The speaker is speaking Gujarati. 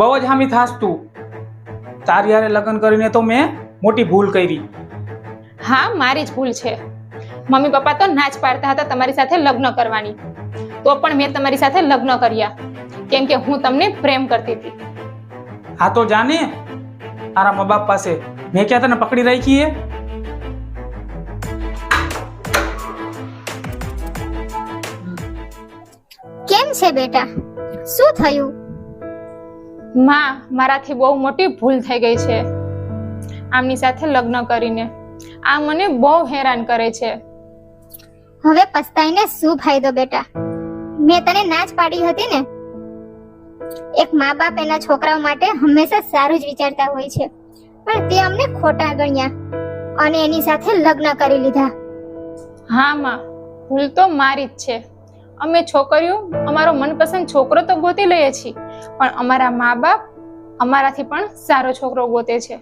બહુ જ હામી થાસ તું. તારી હારે લગ્ન કરીને તો મેં મોટી ભૂલ કરી. હા, મારી જ ભૂલ છે. મમ્મી પપ્પા તો ના જ પાડતા હતા તમારી સાથે લગ્ન કરવાની, તો પણ મેં તમારી સાથે લગ્ન કર્યા, કેમ કે હું તમને પ્રેમ કરતી હતી. હા તો જાને તારા મા બાપ પાસે મેં ક્યાં તને પકડી રાખી હે? કેમ છે બેટા? શું થયું? માં, મારાથી બહુ મોટી ભૂલ થઈ ગઈ છે આમની સાથે લગ્ન કરીને. આ મને બહુ હેરાન કરે છે. હવે પસ્તાઈને શું ફાયદો બેટા? મેં તને ના જ પાડી હતી ને. એક મા બાપ એના છોકરાઓ માટે હંમેશા સારું જ વિચારતા હોય છે, પણ તે અમને ખોટા ગણ્યા અને એની સાથે લગ્ન કરી લીધા. હા માં, ભૂલ તો મારી જ છે. અમે છોકરીઓ અમારો મનપસંદ છોકરો તો ગોતી લઈએ છીએ, પણ અમારા મા બાપ અમારાથી પણ સારો છોકરો ગોતે છે.